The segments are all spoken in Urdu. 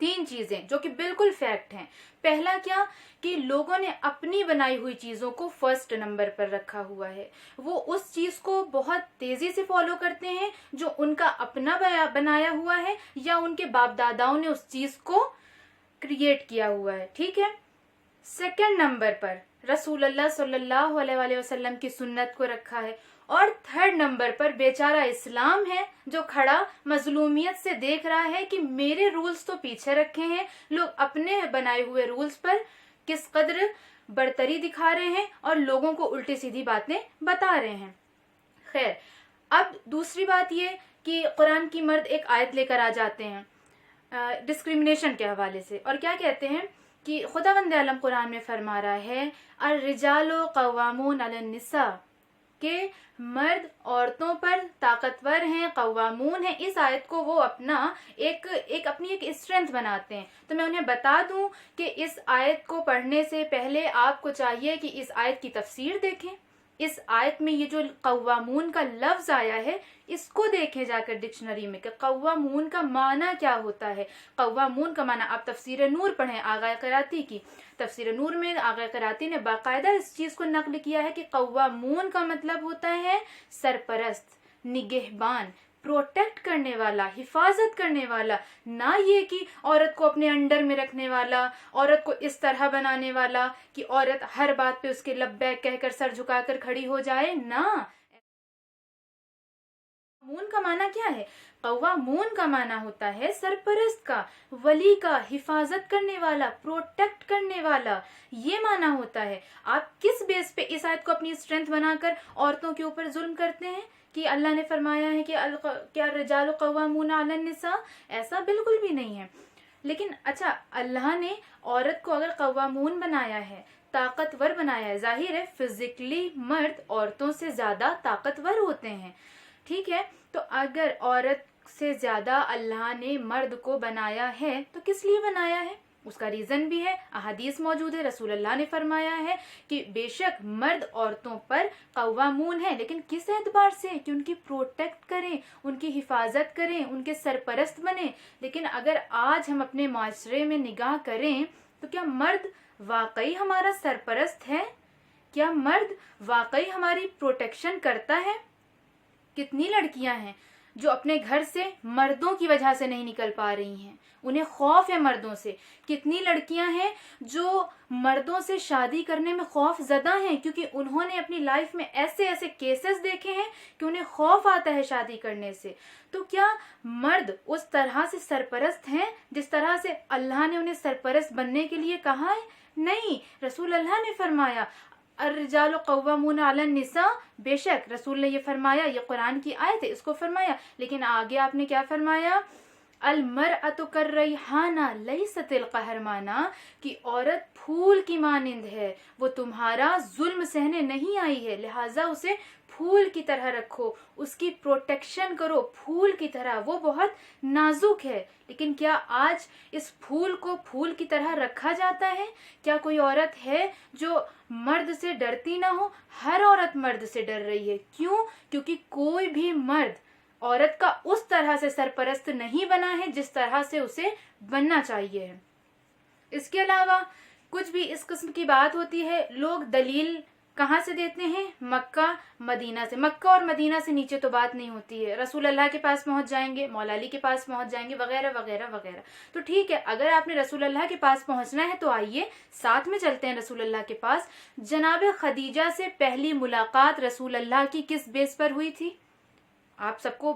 3 چیزیں جو کہ بالکل فیکٹ ہیں. پہلا کیا کہ لوگوں نے اپنی بنائی ہوئی چیزوں کو فرسٹ نمبر پر رکھا ہوا ہے. وہ اس چیز کو بہت تیزی سے فالو کرتے ہیں جو ان کا اپنا بنایا ہوا ہے یا ان کے باپ داداؤں نے اس چیز کو کریٹ کیا ہوا ہے. ٹھیک ہے. سیکنڈ نمبر پر رسول اللہ صلی اللہ علیہ وآلہ وسلم کی سنت کو رکھا ہے. اور تھرڈ نمبر پر بیچارہ اسلام ہے جو کھڑا مظلومیت سے دیکھ رہا ہے کہ میرے رولز تو پیچھے رکھے ہیں, لوگ اپنے بنائے ہوئے رولز پر کس قدر برتری دکھا رہے ہیں اور لوگوں کو الٹی سیدھی باتیں بتا رہے ہیں. خیر, اب دوسری بات یہ کہ قرآن کی مرد ایک آیت لے کر آ جاتے ہیں ڈسکریمنیشن کے حوالے سے, اور کیا کہتے ہیں کہ خداوند عالم قرآن میں فرما رہا ہے الرجال قوامون علی النساء, کہ مرد عورتوں پر طاقتور ہیں, قوامون ہیں. اس آیت کو وہ اپنی ایک اسٹرینتھ بناتے ہیں. تو میں انہیں بتا دوں کہ اس آیت کو پڑھنے سے پہلے آپ کو چاہیے کہ اس آیت کی تفسیر دیکھیں. اس آیت میں یہ جو قوامون کا لفظ آیا ہے اس کو دیکھیں جا کر ڈکشنری میں کہ قوامون کا معنی کیا ہوتا ہے. قوامون کا معنی آپ تفسیر نور پڑھیں آغا قراتی کی. تفسیر نور میں آغا قراتی نے باقاعدہ اس چیز کو نقل کیا ہے کہ قوامون کا مطلب ہوتا ہے سرپرست, نگہبان, پروٹیکٹ کرنے والا, حفاظت کرنے والا. نہ یہ کہ عورت کو اپنے انڈر میں رکھنے والا, عورت کو اس طرح بنانے والا کہ عورت ہر بات پہ اس کے لبیک کہہ کر سر جھکا کر کھڑی ہو جائے. نہ, قوامون کا معنی کیا ہے؟ قوامون کا معنی ہوتا ہے سرپرست کا, ولی کا, حفاظت کرنے والا, پروٹیکٹ کرنے والا. یہ معنی ہوتا ہے. آپ کس بیس پہ اس آیت کو اپنی اسٹرینتھ بنا کر عورتوں کے اوپر ظلم کرتے ہیں کہ اللہ نے فرمایا ہے کہ کیا الرجال قوامون علی النساء؟ ایسا بالکل بھی نہیں ہے. لیکن اچھا, اللہ نے عورت کو اگر قوامون بنایا ہے, طاقتور بنایا ہے, ظاہر ہے فزیکلی مرد عورتوں سے زیادہ طاقتور ہوتے ہیں. ٹھیک ہے, تو اگر عورت سے زیادہ اللہ نے مرد کو بنایا ہے تو کس لیے بنایا ہے؟ اس کا ریزن بھی ہے, احادیث موجود ہے. رسول اللہ نے فرمایا ہے کہ بے شک مرد عورتوں پر قوامون ہے, لیکن کس اعتبار سے؟ کہ ان کی پروٹیکٹ کریں, ان کی حفاظت کریں, ان کے سرپرست بنیں. لیکن اگر آج ہم اپنے معاشرے میں نگاہ کریں تو کیا مرد واقعی ہمارا سرپرست ہے؟ کیا مرد واقعی ہماری پروٹیکشن کرتا ہے؟ کتنی لڑکیاں ہیں جو اپنے گھر سے مردوں کی وجہ سے نہیں نکل پا رہی ہیں, انہیں خوف ہے مردوں سے. کتنی لڑکیاں ہیں جو مردوں سے شادی کرنے میں خوف زدہ ہیں کیونکہ انہوں نے اپنی لائف میں ایسے کیسز دیکھے ہیں کہ انہیں خوف آتا ہے شادی کرنے سے. تو کیا مرد اس طرح سے سرپرست ہیں جس طرح سے اللہ نے انہیں سرپرست بننے کے لیے کہا ہے؟ نہیں. رسول اللہ نے فرمایا الرجال قوامون علی النساء, بے شک رسول نے یہ فرمایا, یہ قرآن کی آیت ہے, اس کو فرمایا. لیکن آگے آپ نے کیا فرمایا؟ المرأۃ کالریحانہ لیست القہرمانہ, کہ عورت پھول کی مانند ہے, وہ تمہارا ظلم سہنے نہیں آئی ہے, لہٰذا اسے پھول کی طرح رکھو, اس کی پروٹیکشن کرو پھول کی طرح, وہ بہت نازک ہے. لیکن کیا آج اس پھول کو پھول کی طرح رکھا جاتا ہے؟ کیا کوئی عورت ہے جو مرد سے ڈرتی نہ ہو؟ ہر عورت مرد سے ڈر رہی ہے. کیوں؟ کیونکہ کوئی بھی مرد عورت کا اس طرح سے سرپرست نہیں بنا ہے جس طرح سے اسے بننا چاہیے ہے. اس کے علاوہ کچھ بھی اس قسم کی بات ہوتی ہے, لوگ دلیل کہاں سے دیتے ہیں؟ مکہ مدینہ سے. مکہ اور مدینہ سے نیچے تو بات نہیں ہوتی ہے. رسول اللہ کے پاس پہنچ جائیں گے, مولا علی کے پاس پہنچ جائیں گے, وغیرہ وغیرہ وغیرہ. تو ٹھیک ہے, اگر آپ نے رسول اللہ کے پاس پہنچنا ہے تو آئیے ساتھ میں چلتے ہیں رسول اللہ کے پاس. جناب خدیجہ سے پہلی ملاقات رسول اللہ کی کس بیس پر ہوئی تھی؟ آپ سب کو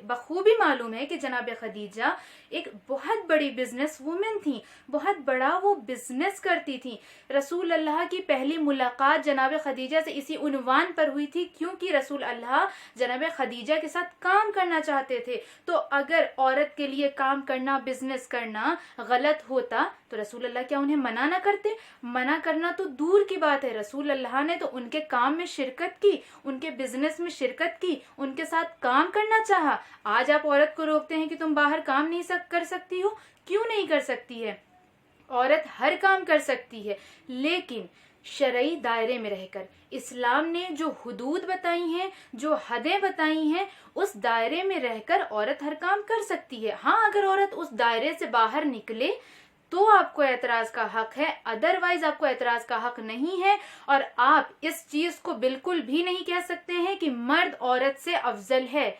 بخوبی معلوم ہے کہ جناب خدیجہ ایک بہت بڑی بزنس وومن تھی, بہت بڑا وہ بزنس کرتی تھی. رسول اللہ کی پہلی ملاقات جناب خدیجہ سے اسی عنوان پر ہوئی تھی کیونکہ رسول اللہ جناب خدیجہ کے ساتھ کام کرنا چاہتے تھے. تو اگر عورت کے لیے کام کرنا, بزنس کرنا غلط ہوتا تو رسول اللہ کیا انہیں منع نہ کرتے؟ منع کرنا تو دور کی بات ہے, رسول اللہ نے تو ان کے کام میں شرکت کی, ان کے بزنس میں شرکت کی, ان کے ساتھ کام کرنا چاہا. آج آپ عورت کو روکتے ہیں کہ تم باہر کام نہیں کر سکتی ہو. کیوں نہیں کر سکتی ہے؟ عورت ہر کام کر سکتی ہے, لیکن شرعی دائرے میں رہ کر. اسلام نے جو حدود بتائی ہیں، جو حدیں بتائی ہیں، اس دائرے میں رہ کر عورت ہر کام کر سکتی ہے. ہاں اگر عورت اس دائرے سے باہر نکلے تو آپ کو اعتراض کا حق ہے، ادروائز آپ کو اعتراض کا حق نہیں ہے. اور آپ اس چیز کو بالکل بھی نہیں کہہ سکتے ہیں کہ مرد عورت سے افضل ہے،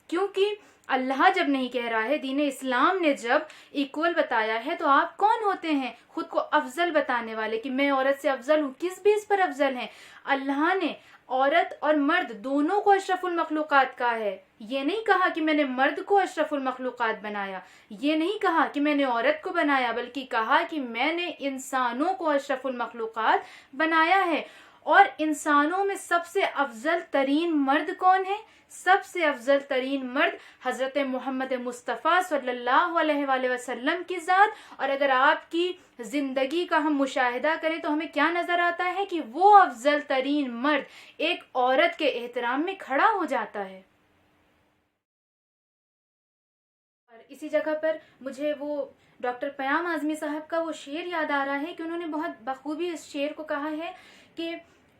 کیونکہ اللہ جب نہیں کہہ رہا ہے، دین اسلام نے جب ایکول بتایا ہے، تو آپ کون ہوتے ہیں خود کو افضل بتانے والے کہ میں عورت سے افضل ہوں؟ کس بیس پر افضل ہیں؟ اللہ نے عورت اور مرد دونوں کو اشرف المخلوقات کہا ہے. یہ نہیں کہا کہ میں نے مرد کو اشرف المخلوقات بنایا، یہ نہیں کہا کہ میں نے عورت کو بنایا، بلکہ کہا کہ میں نے انسانوں کو اشرف المخلوقات بنایا ہے. اور انسانوں میں سب سے افضل ترین مرد کون ہے؟ سب سے افضل ترین مرد حضرت محمد مصطفیٰ صلی اللہ علیہ وآلہ وسلم کی ذات. اور اگر آپ کی زندگی کا ہم مشاہدہ کریں تو ہمیں کیا نظر آتا ہے کہ وہ افضل ترین مرد ایک عورت کے احترام میں کھڑا ہو جاتا ہے. اور اسی جگہ پر مجھے وہ ڈاکٹر پیام اعظمی صاحب کا وہ شعر یاد آ رہا ہے کہ انہوں نے بہت بخوبی اس شعر کو کہا ہے کہ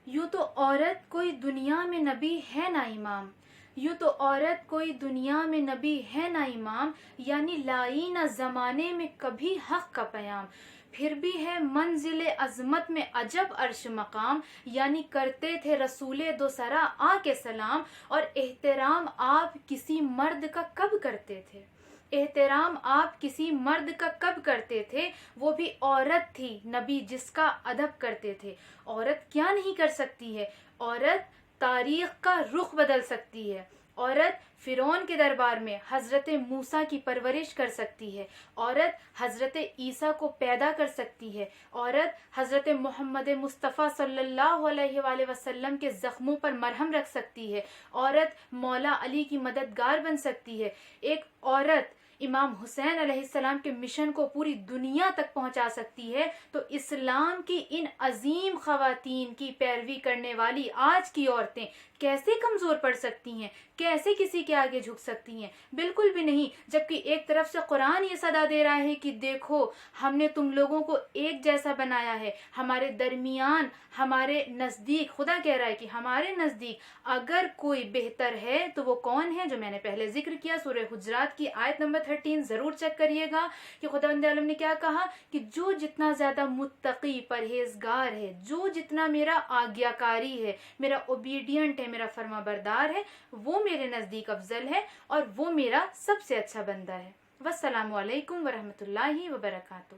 یوں تو عورت کوئی دنیا میں نبی ہے نہ امام، یوں تو عورت کوئی دنیا میں نبی ہے نہ امام، یعنی لائی نہ زمانے میں کبھی حق کا پیام، پھر بھی ہے منزل عظمت میں عجب عرش مقام، یعنی کرتے تھے رسول دو سرا آ کے سلام. اور احترام آپ کسی مرد کا کب کرتے تھے؟ احترام آپ کسی مرد کا کب کرتے تھے؟ وہ بھی عورت تھی، نبی جس کا ادب کرتے تھے. عورت کیا نہیں کر سکتی ہے؟ عورت تاریخ کا رخ بدل سکتی ہے. عورت فرعون کے دربار میں حضرت موسیٰ کی پرورش کر سکتی ہے. عورت حضرت عیسیٰ کو پیدا کر سکتی ہے. عورت حضرت محمد مصطفیٰ صلی اللہ علیہ وآلہ وسلم کے زخموں پر مرہم رکھ سکتی ہے. عورت مولا علی کی مددگار بن سکتی ہے. ایک عورت امام حسین علیہ السلام کے مشن کو پوری دنیا تک پہنچا سکتی ہے. تو اسلام کی ان عظیم خواتین کی پیروی کرنے والی آج کی عورتیں کیسے کمزور پڑ سکتی ہیں؟ کیسے کسی کے آگے جھک سکتی ہیں؟ بالکل بھی نہیں. جبکہ ایک طرف سے قرآن یہ صدا دے رہا ہے کہ دیکھو ہم نے تم لوگوں کو ایک جیسا بنایا ہے، ہمارے درمیان، ہمارے نزدیک، خدا کہہ رہا ہے کہ ہمارے نزدیک اگر کوئی بہتر ہے تو وہ کون ہے؟ جو میں نے پہلے ذکر کیا، سورہ حجرات کی آیت نمبر 13 ضرور چیک کریے گا کہ خداوند عالم نے کیا کہا کہ جو جتنا زیادہ متقی پرہیزگار ہے، جو جتنا میرا آگیاکاری ہے، میرا اوبیڈینٹ ہے، میرا فرما بردار ہے، وہ میرے نزدیک افضل ہے اور وہ میرا سب سے اچھا بندہ ہے. والسلام علیکم ورحمۃ اللہ وبرکاتہ.